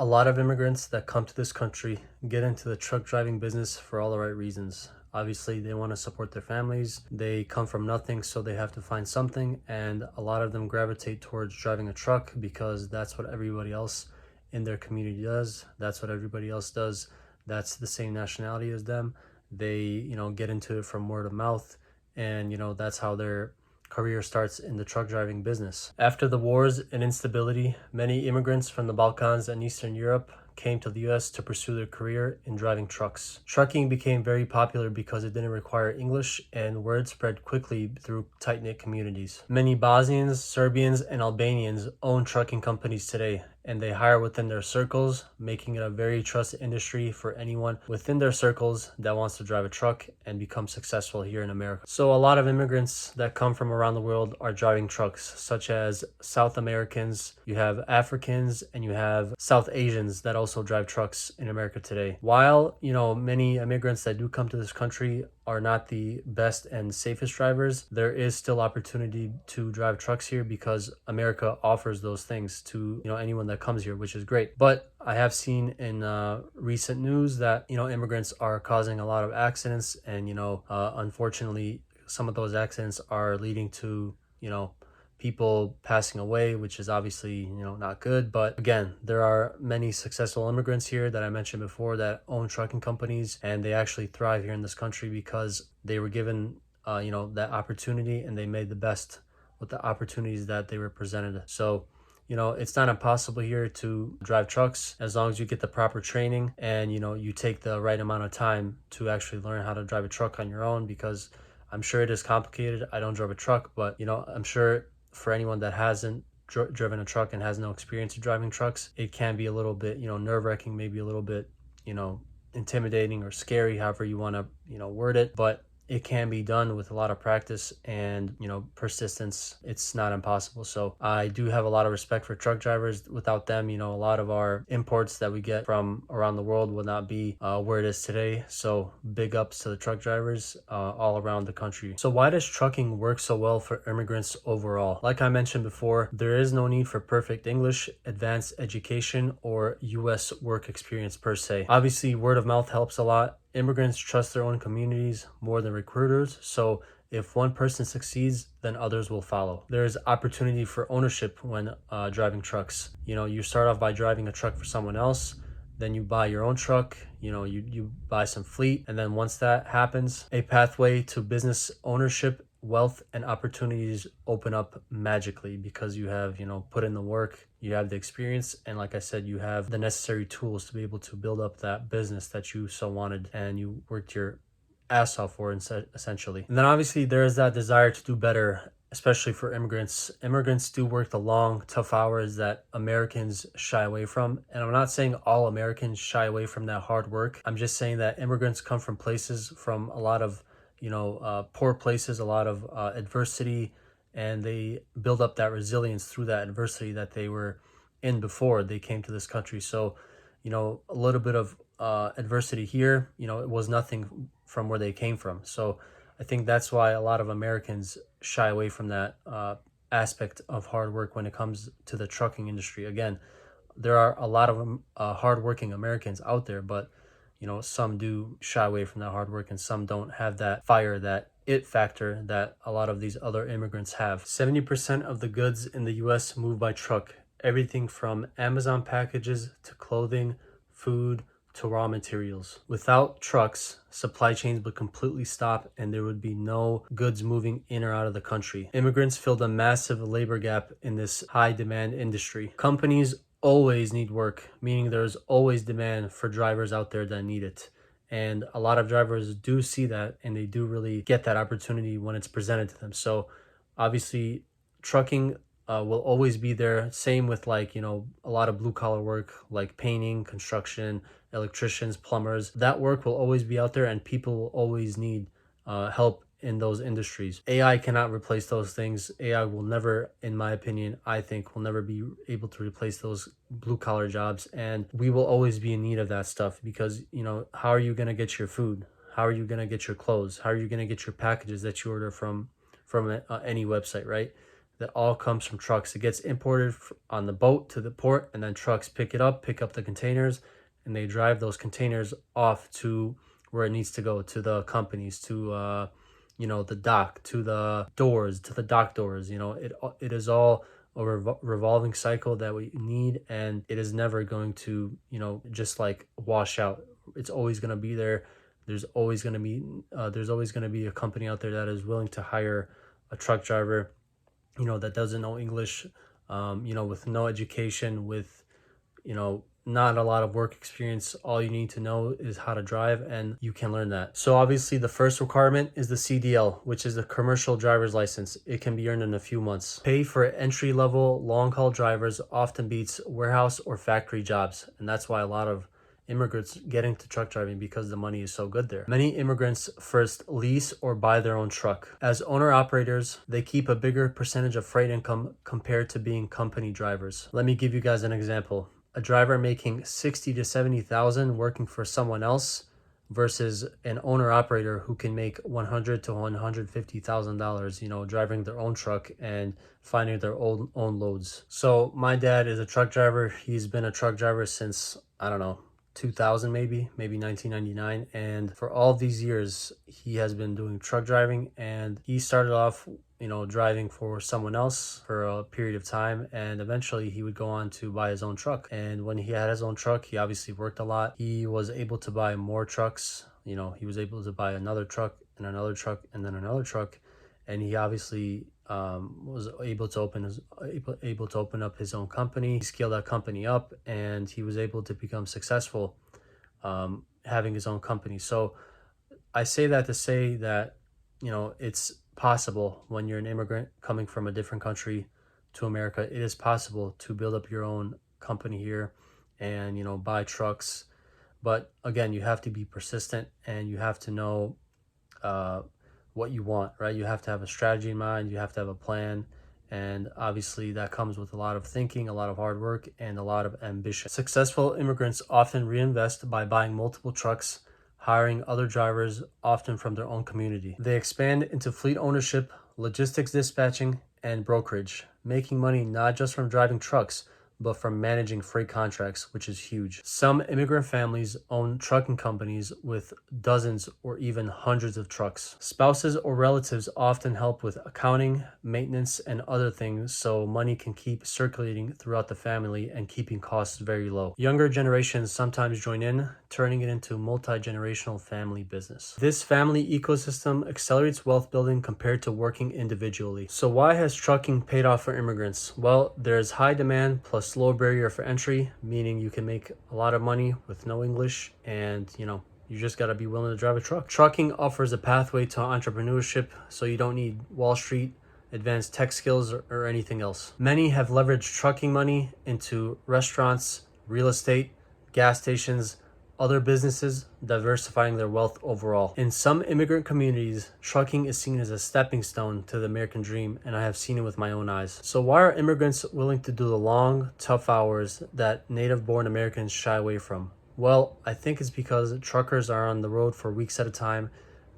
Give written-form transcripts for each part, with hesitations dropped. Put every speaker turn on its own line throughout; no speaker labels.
A lot of immigrants that come to this country get into the truck driving business for all the right reasons. Obviously, they want to support their families. They come from nothing, so they have to find something. And a lot of them gravitate towards driving a truck because that's what everybody else in their community does. That's what everybody else does. That's the same nationality as them. They, get into it from word of mouth. And, that's how their career starts in the truck driving business. After the wars and instability, many immigrants from the Balkans and Eastern Europe came to the US to pursue their career in driving trucks. Trucking became very popular because it didn't require English and word spread quickly through tight-knit communities. Many Bosnians, Serbians, and Albanians own trucking companies today, and they hire within their circles, making it a very trusted industry for anyone within their circles that wants to drive a truck and become successful here in America. So a lot of immigrants that come from around the world are driving trucks, such as South Americans, you have Africans, and you have South Asians that also drive trucks in America today. While, many immigrants that do come to this country are not the best and safest drivers, there is still opportunity to drive trucks here because America offers those things to anyone that comes here, which is great. But I have seen in recent news that immigrants are causing a lot of accidents, and unfortunately some of those accidents are leading to people passing away, which is obviously not good. But again, there are many successful immigrants here that I mentioned before that own trucking companies, and they actually thrive here in this country because they were given that opportunity, and they made the best with the opportunities that they were presented. So it's not impossible here to drive trucks as long as you get the proper training and you take the right amount of time to actually learn how to drive a truck on your own, because I'm sure it is complicated. I don't drive a truck, but I'm sure for anyone that hasn't driven a truck and has no experience in driving trucks, it can be a little bit nerve-wracking, maybe a little bit intimidating or scary, however you want to word it. But it can be done with a lot of practice and persistence. It's not impossible. So I do have a lot of respect for truck drivers. Without them, a lot of our imports that we get from around the world would not be where it is today. So big ups to the truck drivers all around the country. So why does trucking work so well for immigrants overall? Like I mentioned before, there is no need for perfect English, advanced education, or US work experience per se. Obviously, word of mouth helps a lot. Immigrants trust their own communities more than recruiters, so if one person succeeds, then others will follow. There is opportunity for ownership when driving trucks. You start off by driving a truck for someone else, then you buy your own truck, you buy some fleet, and then once that happens, a pathway to business ownership, wealth, and opportunities open up magically because you have put in the work, you have the experience, and like I said, you have the necessary tools to be able to build up that business that you so wanted and you worked your ass off for, essentially. And then obviously there is that desire to do better, especially for immigrants. Immigrants do work the long, tough hours that Americans shy away from. And I'm not saying all Americans shy away from that hard work. I'm just saying that immigrants come from places, from a lot of poor places, a lot of adversity, and they build up that resilience through that adversity that they were in before they came to this country. So, a little bit of adversity here, it was nothing from where they came from. So I think that's why a lot of Americans shy away from that aspect of hard work when it comes to the trucking industry. Again, there are a lot of hardworking Americans out there, but some do shy away from that hard work, and some don't have that fire, that it factor that a lot of these other immigrants have. 70% of the goods in the US move by truck. Everything from Amazon packages to clothing, food, to raw materials. Without trucks, supply chains would completely stop and there would be no goods moving in or out of the country. Immigrants filled a massive labor gap in this high demand industry. Companies always need work, meaning there's always demand for drivers out there that need it. And a lot of drivers do see that, and they do really get that opportunity when it's presented to them. So obviously trucking will always be there. Same with a lot of blue collar work like painting, construction, electricians, plumbers. That work will always be out there, and people will always need help in those industries. AI cannot replace those things. AI will never, in my opinion, I think will never be able to replace those blue collar jobs. And we will always be in need of that stuff because, how are you going to get your food? How are you going to get your clothes? How are you going to get your packages that you order from any website, right? that all comes from trucks. It gets imported on the boat to the port, and then trucks pick it up, pick up the containers, and they drive those containers off to where it needs to go, to the companies, to the dock, to the doors, to the dock doors. It is all a revolving cycle that we need, and it is never going to just like wash out. It's always going to be there. There's always going to be a company out there that is willing to hire a truck driver that doesn't know English, with no education, with not a lot of work experience. All you need to know is how to drive, and you can learn that. So obviously the first requirement is the CDL, which is the commercial driver's license. It can be earned in a few months. Pay for entry-level long-haul drivers often beats warehouse or factory jobs, and that's why a lot of immigrants get into truck driving, because the money is so good there. Many immigrants first lease or buy their own truck. As owner-operators, they keep a bigger percentage of freight income compared to being company drivers. Let me give you guys an example. A driver making 60 to 70,000 working for someone else versus an owner-operator who can make $100 to $150,000, driving their own truck and finding their own loads. So my dad is a truck driver. He's been a truck driver since, I don't know, 2000, maybe 1999, and for all these years he has been doing truck driving. And he started off driving for someone else for a period of time, and eventually he would go on to buy his own truck. And when he had his own truck, he obviously worked a lot. He was able to buy more trucks. He was able to buy another truck and another truck and then another truck, and he obviously was able to open up his own company. He scaled that company up, and he was able to become successful having his own company. So I say that to say that it's possible when you're an immigrant coming from a different country to America. It is possible to build up your own company here and buy trucks. But again, you have to be persistent, and you have to know what you want, right? You have to have a strategy in mind. You have to have a plan. And obviously that comes with a lot of thinking, a lot of hard work, and a lot of ambition. Successful immigrants often reinvest by buying multiple trucks, hiring other drivers, often from their own community. They expand into fleet ownership, logistics dispatching, and brokerage, making money not just from driving trucks, but from managing freight contracts, which is huge. Some immigrant families own trucking companies with dozens or even hundreds of trucks. Spouses or relatives often help with accounting, maintenance, and other things, so money can keep circulating throughout the family and keeping costs very low. Younger generations sometimes join in, turning it into multi-generational family business. This family ecosystem accelerates wealth building compared to working individually. So why has trucking paid off for immigrants? Well, there's high demand plus low barrier for entry, meaning you can make a lot of money with no English, and you just got to be willing to drive a truck. Trucking offers a pathway to entrepreneurship, so you don't need Wall Street, advanced tech skills, or anything else. Many have leveraged trucking money into restaurants, real estate, gas stations, other businesses, diversifying their wealth overall. In some immigrant communities, trucking is seen as a stepping stone to the American dream, and I have seen it with my own eyes. So why are immigrants willing to do the long, tough hours that native-born Americans shy away from? Well, I think it's because truckers are on the road for weeks at a time.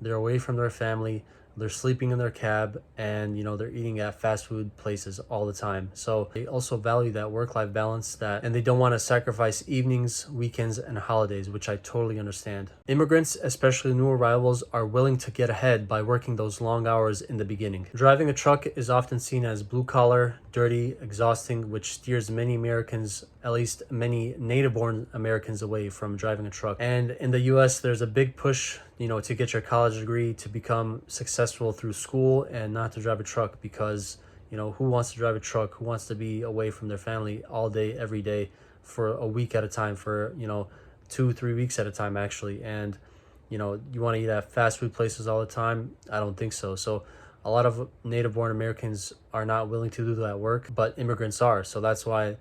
They're away from their family. They're sleeping in their cab, and they're eating at fast food places all the time. So they also value that work-life balance, and they don't want to sacrifice evenings, weekends, and holidays, which I totally understand. Immigrants, especially new arrivals, are willing to get ahead by working those long hours in the beginning. Driving a truck is often seen as blue-collar, dirty, exhausting, which steers many Americans, at least many native-born Americans, away from driving a truck. And in the US, there's a big push to get your college degree, to become successful through school, and not to drive a truck, because who wants to drive a truck? Who wants to be away from their family all day, every day, for a week at a time, for 2-3 weeks at a time, actually? And you want to eat at fast food places all the time? I don't think so. So a lot of native-born Americans are not willing to do that work, but immigrants are. So that's why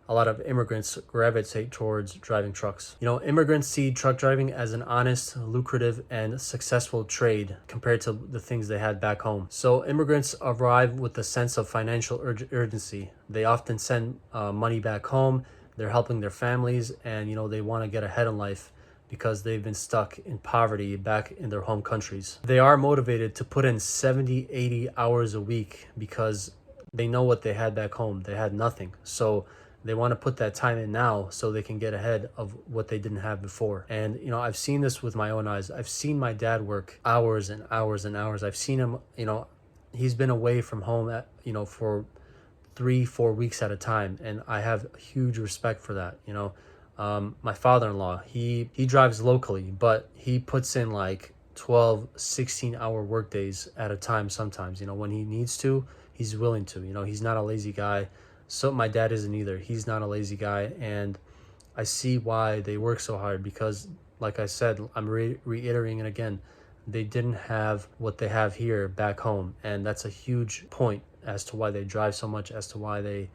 a lot of immigrants gravitate towards driving trucks. Immigrants see truck driving as an honest, lucrative, and successful trade compared to the things they had back home. So immigrants arrive with a sense of financial urgency. They often send money back home. They're helping their families, and they want to get ahead in life because they've been stuck in poverty back in their home countries. They are motivated to put in 70-80 hours a week because They know what they had back home. They had nothing. So they want to put that time in now so they can get ahead of what they didn't have before. And, you know, I've seen this with my own eyes. I've seen my dad work hours and hours and hours. I've seen him, you know, he's been away from home at, you know, for 3-4 weeks at a time. And I have huge respect for that. You know, my father-in-law, he drives locally, but he puts in like 12-16 hour work days at a time sometimes. You know, when he needs to, he's willing to. You know, he's not a lazy guy. So my dad isn't either. He's not a lazy guy. And I see why they work so hard, because like I said, I'm reiterating it again, they didn't have what they have here back home. And that's a huge point as to why they drive so much, as to why they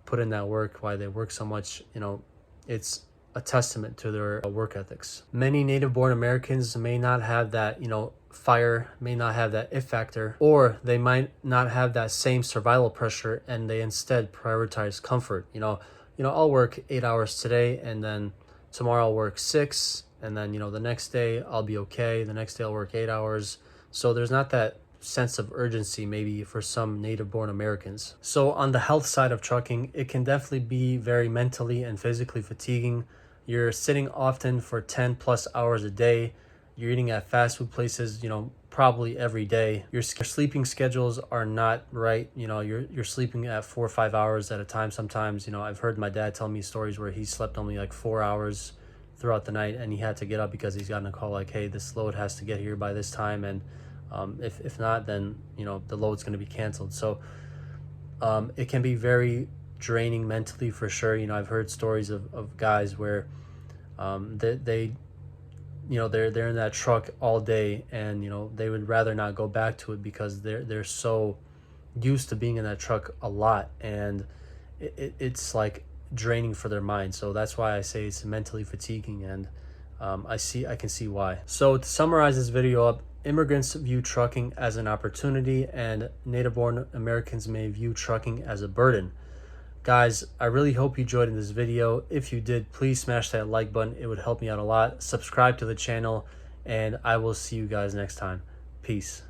put in that work, why they work so much. You know, it's a testament to their work ethics. Many native-born Americans may not have that, you know, fire, may not have that it factor, or they might not have that same survival pressure, and they instead prioritize comfort. You know, I'll work 8 hours today, and then tomorrow I'll work 6, and then, you know, the next day I'll be okay. The next day I'll work 8 hours. So there's not that sense of urgency maybe for some native-born Americans. So on the health side of trucking, it can definitely be very mentally and physically fatiguing. You're sitting often for 10+ hours a day. You're eating at fast food places, you know, probably every day. Your sleeping schedules are not right. You know, you're sleeping at 4 or 5 hours at a time sometimes. You know, I've heard my dad tell me stories where he slept only like 4 hours throughout the night, and he had to get up because he's gotten a call like, hey, this load has to get here by this time, and if not, then, you know, the load's going to be canceled. So it can be very draining mentally for sure. You know, I've heard stories of guys where they you know, they're in that truck all day, and, you know, they would rather not go back to it because they're so used to being in that truck a lot, and it's like draining for their mind. So that's why I say it's mentally fatiguing, and I can see why. So to summarize this video up, immigrants view trucking as an opportunity, and native-born Americans may view trucking as a burden. Guys, I really hope you enjoyed this video. If you did, please smash that like button. It would help me out a lot. Subscribe to the channel, and I will see you guys next time. Peace.